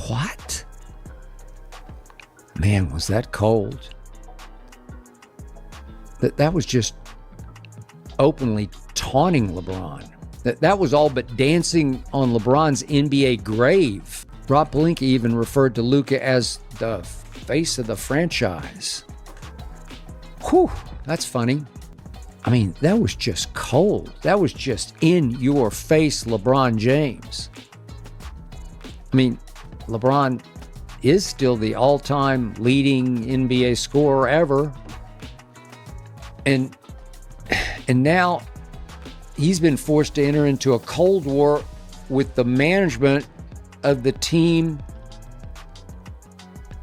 What? Man, was that cold. That was just openly taunting LeBron. That was all but dancing on LeBron's NBA grave. Rob Pelinka even referred to Luka as the face of the franchise. Whew, that's funny. I mean, that was just cold. That was just in your face, LeBron James. I mean, LeBron is still the all-time leading NBA scorer ever. And now he's been forced to enter into a cold war with the management of the team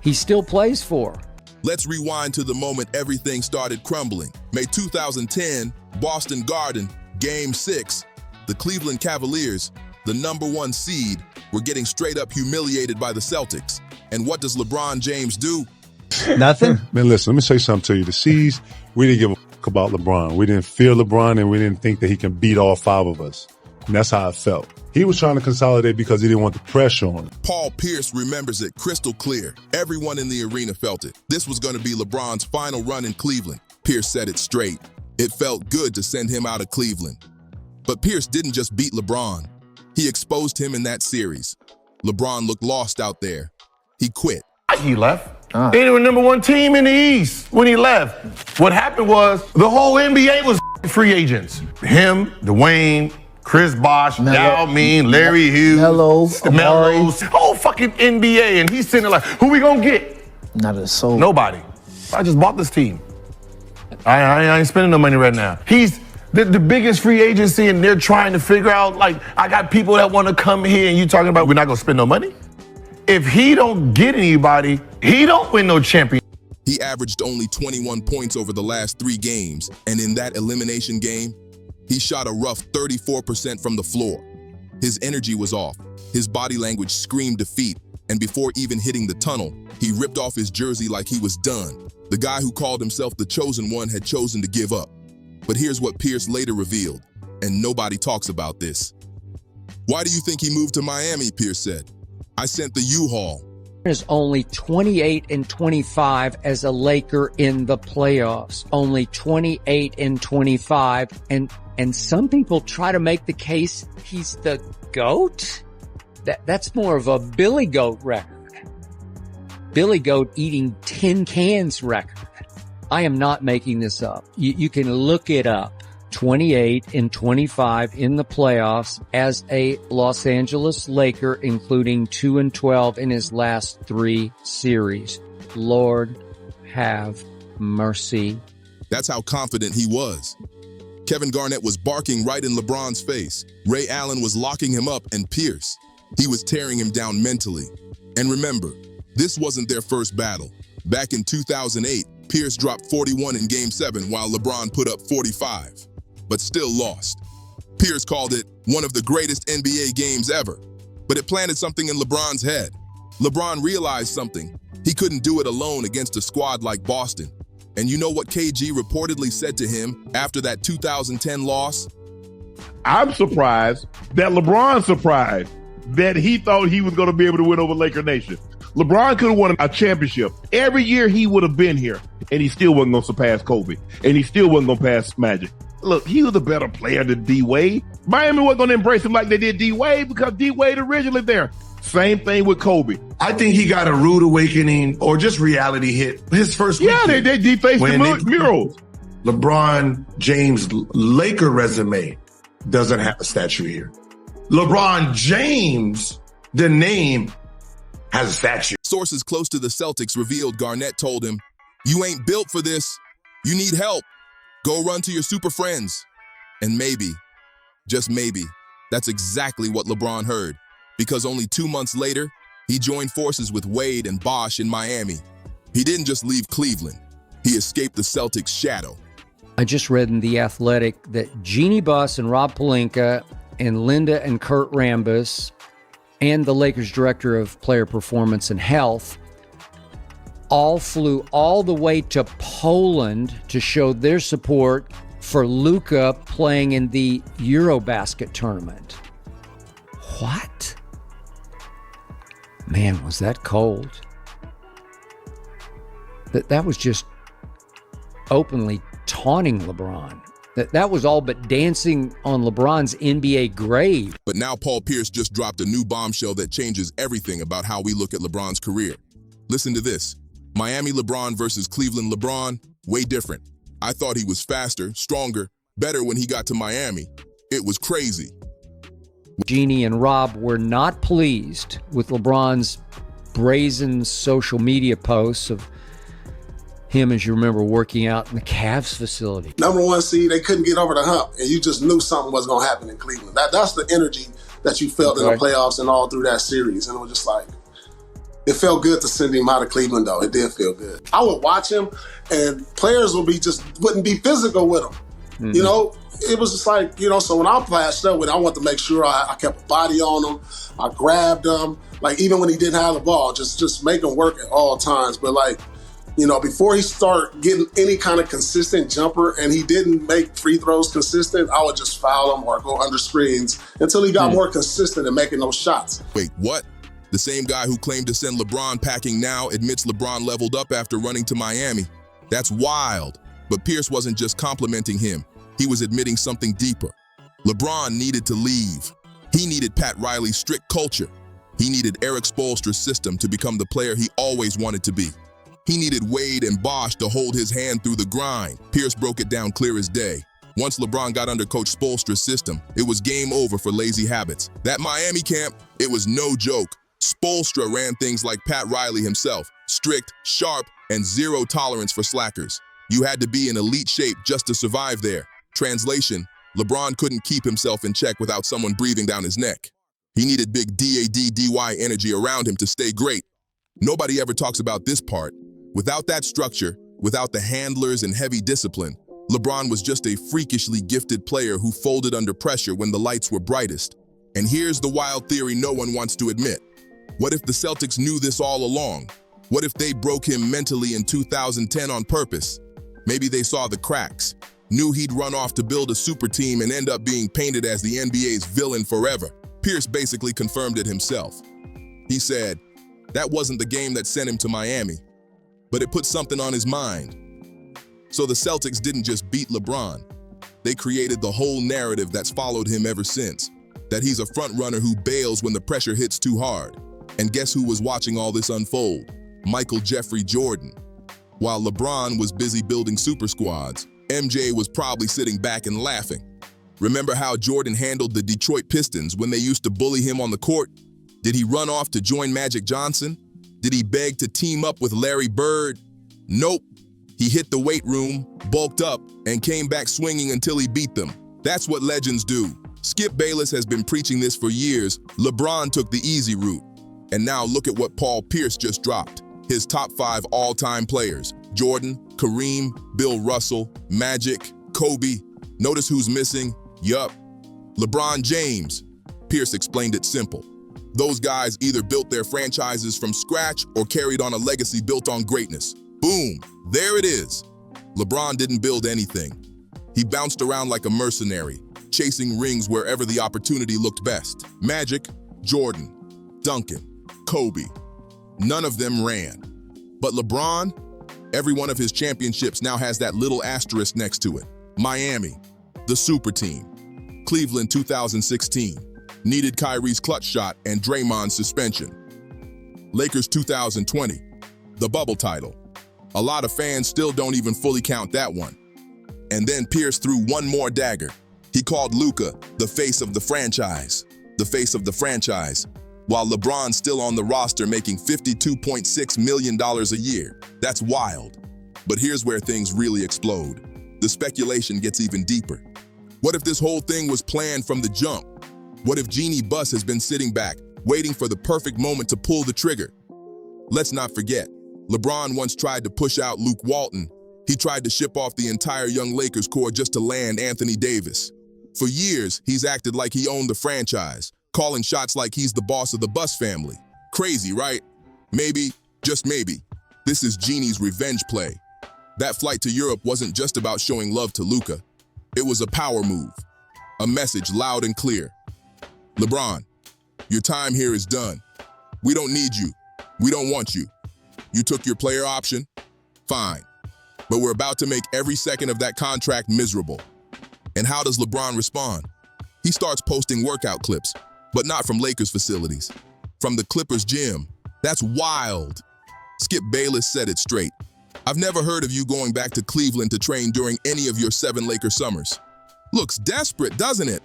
he still plays for. Let's rewind to the moment everything started crumbling. May 2010, Boston Garden, Game 6. The Cleveland Cavaliers, the #1 seed, were getting straight up humiliated by the Celtics. And what does LeBron James do? Nothing. Man, listen, let me say something to you. The C's, we didn't give a fuck about LeBron. We didn't fear LeBron, and we didn't think that he can beat all 5 of us. And that's how it felt. He was trying to consolidate because he didn't want the pressure on him. Paul Pierce remembers it crystal clear. Everyone in the arena felt it. This was going to be LeBron's final run in Cleveland. Pierce said it straight. It felt good to send him out of Cleveland. But Pierce didn't just beat LeBron. He exposed him in that series. LeBron looked lost out there. He quit. He left. They were #1 team in the East when he left. What happened was the whole NBA was free agents. Him, Dwayne, Chris Bosh, Yao Ming, Larry Hughes, Melo's, whole fucking NBA. And he's sitting there like, who we gonna get? Not a soul. Nobody. I just bought this team. I ain't spending no money right now. He's the biggest free agency, and they're trying to figure out, like, I got people that want to come here, and you talking about we're not gonna spend no money? If he don't get anybody, he don't win no champion. He averaged only 21 points over the last 3 games, and in that elimination game, he shot a rough 34% from the floor. His energy was off. His body language screamed defeat, and before even hitting the tunnel, he ripped off his jersey like he was done. The guy who called himself the chosen one had chosen to give up. But here's what Pierce later revealed, and nobody talks about this. Why do you think he moved to Miami, Pierce said. I sent the U-Haul. Is only 28-25 as a Laker in the playoffs. Only 28-25. And some people try to make the case he's the GOAT. That's more of a Billy Goat record. Billy Goat eating 10 cans record. I am not making this up. You can look it up. 28-25 in the playoffs as a Los Angeles Laker, including 2-12 in his last 3 series. Lord have mercy. That's how confident he was. Kevin Garnett was barking right in LeBron's face. Ray Allen was locking him up, and Pierce, he was tearing him down mentally. And remember, this wasn't their first battle. Back in 2008, Pierce dropped 41 in Game 7 while LeBron put up 45. But still lost. Pierce called it one of the greatest NBA games ever, but it planted something in LeBron's head. LeBron realized something. He couldn't do it alone against a squad like Boston. And you know what KG reportedly said to him after that 2010 loss? I'm surprised that LeBron's surprised that he thought he was going to be able to win over Laker Nation. LeBron could have won a championship. Every year he would have been here, and he still wasn't going to surpass Kobe, and he still wasn't going to pass Magic. Look, he was a better player than D-Wade. Miami wasn't going to embrace him like they did D-Wade because D-Wade originally there. Same thing with Kobe. I think he got a rude awakening or just reality hit his first weekend. Yeah, they defaced the murals. LeBron James' Laker resume doesn't have a statue here. LeBron James, the name, has a statue. Sources close to the Celtics revealed Garnett told him, "You ain't built for this. You need help. Go run to your super friends." And maybe, just maybe, that's exactly what LeBron heard. Because only 2 months later, he joined forces with Wade and Bosh in Miami. He didn't just leave Cleveland. He escaped the Celtics' shadow. I just read in The Athletic that Jeannie Buss and Rob Pelinka and Linda and Kurt Rambis and the Lakers director of player performance and health all flew all the way to Poland to show their support for Luka playing in the Eurobasket tournament. What? Man, was that cold. That was just openly taunting LeBron. That was all but dancing on LeBron's NBA grave. But now Paul Pierce just dropped a new bombshell that changes everything about how we look at LeBron's career. Listen to this. Miami LeBron versus Cleveland LeBron, way different. I thought he was faster, stronger, better when he got to Miami. It was crazy. Jeannie and Rob were not pleased with LeBron's brazen social media posts of him, as you remember, working out in the Cavs facility. Number one seed, they couldn't get over the hump, and you just knew something was going to happen in Cleveland. That's the energy that you felt in the playoffs and all through that series. And it was just like, it felt good to send him out of Cleveland, though. It did feel good. I would watch him, and players wouldn't be physical with him. Mm-hmm. You know, it was just like, you know, so when I flashed up with him, I wanted to make sure I kept a body on him. I grabbed him, like even when he didn't have the ball, just make him work at all times. But like, you know, before he started getting any kind of consistent jumper and he didn't make free throws consistent, I would just foul him or go under screens until he got more consistent in making those shots. Wait, what? The same guy who claimed to send LeBron packing now admits LeBron leveled up after running to Miami. That's wild. But Pierce wasn't just complimenting him. He was admitting something deeper. LeBron needed to leave. He needed Pat Riley's strict culture. He needed Eric Spoelstra's system to become the player he always wanted to be. He needed Wade and Bosh to hold his hand through the grind. Pierce broke it down clear as day. Once LeBron got under Coach Spoelstra's system, it was game over for lazy habits. That Miami camp, it was no joke. Spoelstra ran things like Pat Riley himself, strict, sharp, and zero tolerance for slackers. You had to be in elite shape just to survive there. Translation, LeBron couldn't keep himself in check without someone breathing down his neck. He needed big DADDY energy around him to stay great. Nobody ever talks about this part. Without that structure, without the handlers and heavy discipline, LeBron was just a freakishly gifted player who folded under pressure when the lights were brightest. And here's the wild theory no one wants to admit. What if the Celtics knew this all along? What if they broke him mentally in 2010 on purpose? Maybe they saw the cracks, knew he'd run off to build a super team and end up being painted as the NBA's villain forever. Pierce basically confirmed it himself. He said, that wasn't the game that sent him to Miami, but it put something on his mind. So the Celtics didn't just beat LeBron. They created the whole narrative that's followed him ever since, that he's a front runner who bails when the pressure hits too hard. And guess who was watching all this unfold? Michael Jeffrey Jordan. While LeBron was busy building super squads, MJ was probably sitting back and laughing. Remember how Jordan handled the Detroit Pistons when they used to bully him on the court? Did he run off to join Magic Johnson? Did he beg to team up with Larry Bird? Nope. He hit the weight room, bulked up, and came back swinging until he beat them. That's what legends do. Skip Bayless has been preaching this for years. LeBron took the easy route. And now look at what Paul Pierce just dropped. His top 5 all-time players: Jordan, Kareem, Bill Russell, Magic, Kobe. Notice who's missing? Yup, LeBron James. Pierce explained it simple. Those guys either built their franchises from scratch or carried on a legacy built on greatness. Boom, there it is. LeBron didn't build anything. He bounced around like a mercenary, chasing rings wherever the opportunity looked best. Magic, Jordan, Duncan, Kobe. None of them ran. But LeBron, every one of his championships now has that little asterisk next to it. Miami, the super team. Cleveland 2016, needed Kyrie's clutch shot and Draymond's suspension. Lakers 2020, the bubble title. A lot of fans still don't even fully count that one. And then Pierce threw one more dagger. He called Luka the face of the franchise. The face of the franchise. While LeBron's still on the roster making $52.6 million a year. That's wild. But here's where things really explode. The speculation gets even deeper. What if this whole thing was planned from the jump? What if Jeannie Buss has been sitting back, waiting for the perfect moment to pull the trigger? Let's not forget, LeBron once tried to push out Luke Walton. He tried to ship off the entire young Lakers core just to land Anthony Davis. For years, he's acted like he owned the franchise, calling shots like he's the boss of the Buss family. Crazy, right? Maybe, just maybe, this is Jeannie's revenge play. That flight to Europe wasn't just about showing love to Luka. It was a power move, a message loud and clear. LeBron, your time here is done. We don't need you. We don't want you. You took your player option? Fine. But we're about to make every second of that contract miserable. And how does LeBron respond? He starts posting workout clips, but not from Lakers facilities. From the Clippers gym. That's wild. Skip Bayless said it straight. I've never heard of you going back to Cleveland to train during any of your 7 Laker summers. Looks desperate, doesn't it?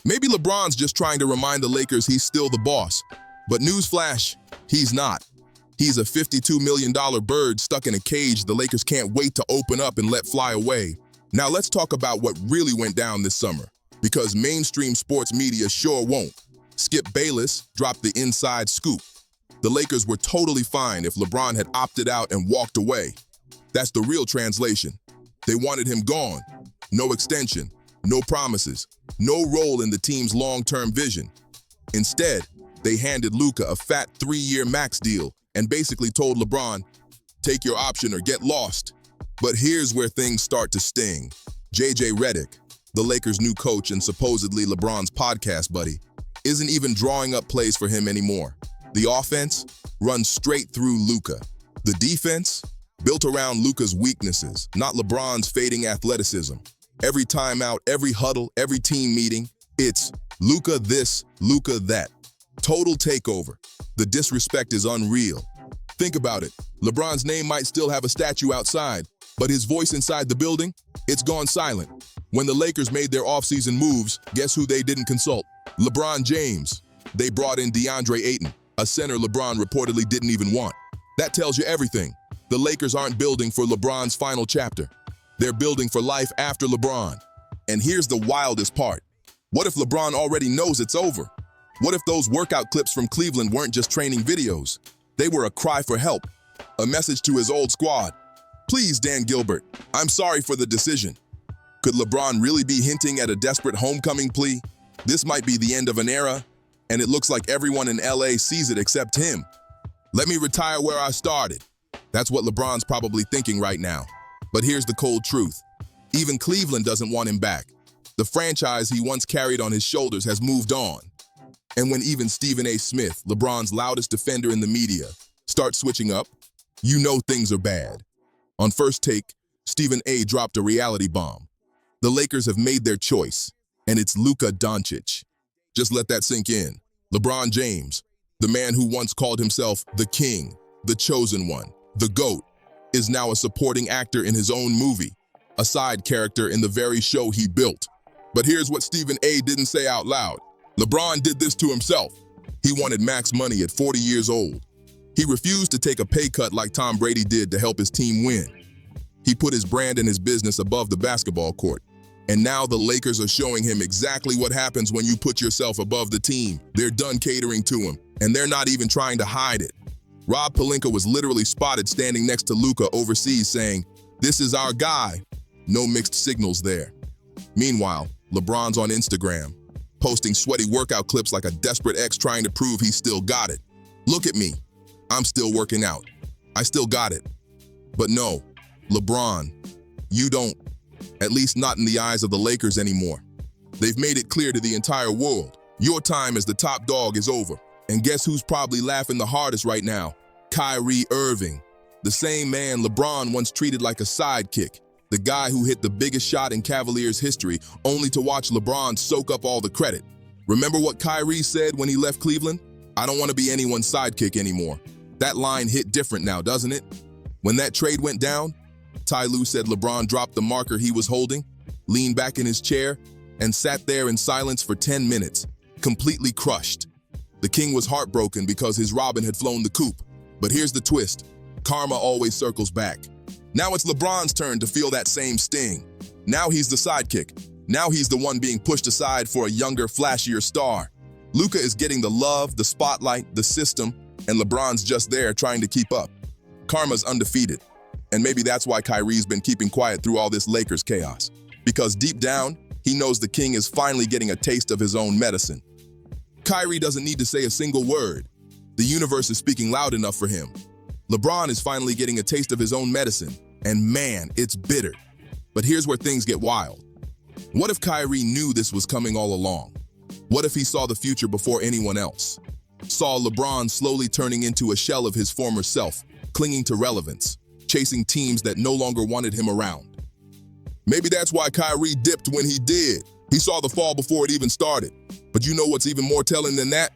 Maybe LeBron's just trying to remind the Lakers he's still the boss. But newsflash, he's not. He's a $52 million bird stuck in a cage the Lakers can't wait to open up and let fly away. Now let's talk about what really went down this summer, because mainstream sports media sure won't. Skip Bayless dropped the inside scoop. The Lakers were totally fine if LeBron had opted out and walked away. That's the real translation. They wanted him gone. No extension, no promises, no role in the team's long-term vision. Instead, they handed Luka a fat 3-year max deal and basically told LeBron, take your option or get lost. But here's where things start to sting. JJ Redick, the Lakers' new coach and supposedly LeBron's podcast buddy, isn't even drawing up plays for him anymore. The offense runs straight through Luka. The defense, built around Luka's weaknesses, not LeBron's fading athleticism. Every timeout, every huddle, every team meeting, it's Luka this, Luka that. Total takeover. The disrespect is unreal. Think about it. LeBron's name might still have a statue outside, but his voice inside the building, it's gone silent. When the Lakers made their offseason moves, guess who they didn't consult? LeBron James. They brought in DeAndre Ayton, a center LeBron reportedly didn't even want. That tells you everything. The Lakers aren't building for LeBron's final chapter. They're building for life after LeBron. And here's the wildest part. What if LeBron already knows it's over? What if those workout clips from Cleveland weren't just training videos? They were a cry for help, a message to his old squad. Please, Dan Gilbert, I'm sorry for the decision. Could LeBron really be hinting at a desperate homecoming plea? This might be the end of an era, and it looks like everyone in LA sees it except him. Let me retire where I started. That's what LeBron's probably thinking right now. But here's the cold truth. Even Cleveland doesn't want him back. The franchise he once carried on his shoulders has moved on. And when even Stephen A. Smith, LeBron's loudest defender in the media, starts switching up, you know things are bad. On First Take, Stephen A. dropped a reality bomb. The Lakers have made their choice, and it's Luka Doncic. Just let that sink in. LeBron James, the man who once called himself the king, the chosen one, the GOAT, is now a supporting actor in his own movie, a side character in the very show he built. But here's what Stephen A. didn't say out loud. LeBron did this to himself. He wanted max money at 40 years old. He refused to take a pay cut like Tom Brady did to help his team win. He put his brand and his business above the basketball court. And now the Lakers are showing him exactly what happens when you put yourself above the team. They're done catering to him, and they're not even trying to hide it. Rob Pelinka was literally spotted standing next to Luka overseas saying, "This is our guy." No mixed signals there. Meanwhile, LeBron's on Instagram, posting sweaty workout clips like a desperate ex trying to prove he's still got it. Look at me. I'm still working out. I still got it. But no, LeBron, you don't. At least not in the eyes of the Lakers anymore. They've made it clear to the entire world. Your time as the top dog is over. And guess who's probably laughing the hardest right now? Kyrie Irving. The same man LeBron once treated like a sidekick. The guy who hit the biggest shot in Cavaliers history, only to watch LeBron soak up all the credit. Remember what Kyrie said when he left Cleveland? "I don't want to be anyone's sidekick anymore." That line hit different now, doesn't it? When that trade went down, Ty Lue said LeBron dropped the marker he was holding, leaned back in his chair, and sat there in silence for 10 minutes, completely crushed. The king was heartbroken because his Robin had flown the coop. But here's the twist. Karma always circles back. Now it's LeBron's turn to feel that same sting. Now he's the sidekick. Now he's the one being pushed aside for a younger, flashier star. Luka is getting the love, the spotlight, the system, and LeBron's just there trying to keep up. Karma's undefeated. And maybe that's why Kyrie's been keeping quiet through all this Lakers chaos. Because deep down, he knows the king is finally getting a taste of his own medicine. Kyrie doesn't need to say a single word. The universe is speaking loud enough for him. LeBron is finally getting a taste of his own medicine. And man, it's bitter. But here's where things get wild. What if Kyrie knew this was coming all along? What if he saw the future before anyone else? saw LeBron slowly turning into a shell of his former self, clinging to relevance, chasing teams that no longer wanted him around. Maybe that's why Kyrie dipped when he did. He saw the fall before it even started. But you know what's even more telling than that?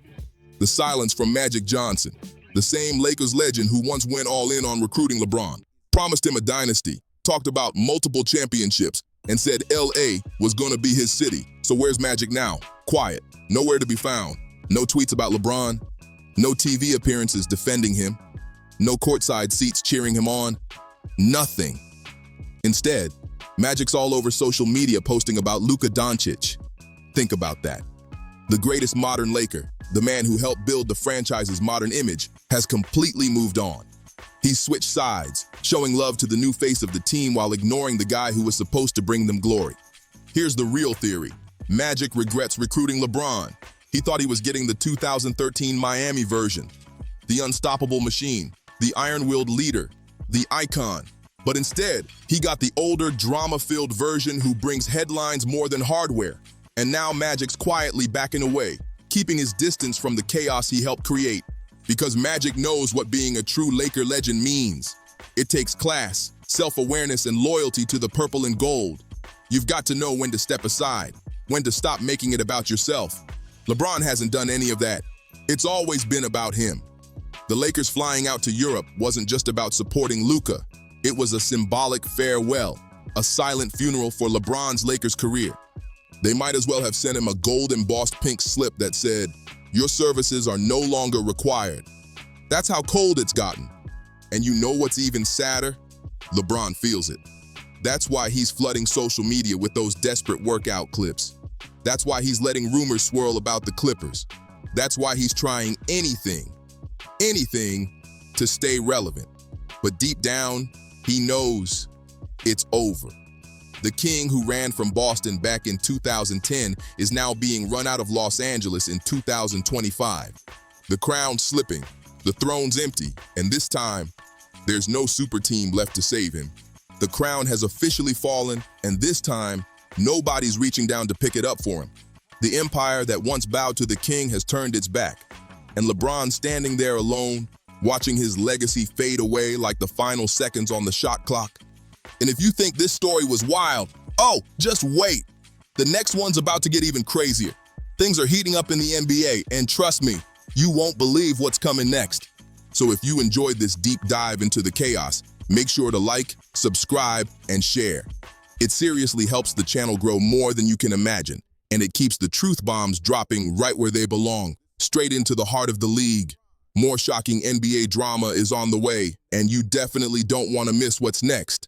The silence from Magic Johnson, the same Lakers legend who once went all in on recruiting LeBron, promised him a dynasty, talked about multiple championships, and said LA was gonna be his city. So where's Magic now? Quiet, nowhere to be found. No tweets about LeBron, no TV appearances defending him, no courtside seats cheering him on, nothing. Instead, Magic's all over social media posting about Luka Doncic. Think about that. The greatest modern Laker, the man who helped build the franchise's modern image, has completely moved on. He's switched sides, showing love to the new face of the team while ignoring the guy who was supposed to bring them glory. Here's the real theory. Magic regrets recruiting LeBron. He thought he was getting the 2013 Miami version, the unstoppable machine, the iron-willed leader, the icon. But instead, he got the older, drama-filled version who brings headlines more than hardware. And now Magic's quietly backing away, keeping his distance from the chaos he helped create. Because Magic knows what being a true Laker legend means. It takes class, self-awareness, and loyalty to the purple and gold. You've got to know when to step aside, when to stop making it about yourself. LeBron hasn't done any of that. It's always been about him. The Lakers flying out to Europe wasn't just about supporting Luka. It was a symbolic farewell, a silent funeral for LeBron's Lakers career. They might as well have sent him a gold-embossed pink slip that said, "Your services are no longer required." That's how cold it's gotten. And you know what's even sadder? LeBron feels it. That's why he's flooding social media with those desperate workout clips. That's why he's letting rumors swirl about the Clippers. That's why he's trying anything to stay relevant. But deep down, he knows it's over. The king who ran from Boston back in 2010 is now being run out of Los Angeles in 2025. The crown's slipping, the throne's empty, and this time, there's no super team left to save him. The crown has officially fallen, and this time, nobody's reaching down to pick it up for him. The empire that once bowed to the king has turned its back, and LeBron standing there alone, watching his legacy fade away like the final seconds on the shot clock. And if you think this story was wild, oh, just wait. The next one's about to get even crazier. Things are heating up in the NBA, and trust me, you won't believe what's coming next. So if you enjoyed this deep dive into the chaos, make sure to like, subscribe, and share. It seriously helps the channel grow more than you can imagine, and it keeps the truth bombs dropping right where they belong, straight into the heart of the league. More shocking NBA drama is on the way, and you definitely don't want to miss what's next.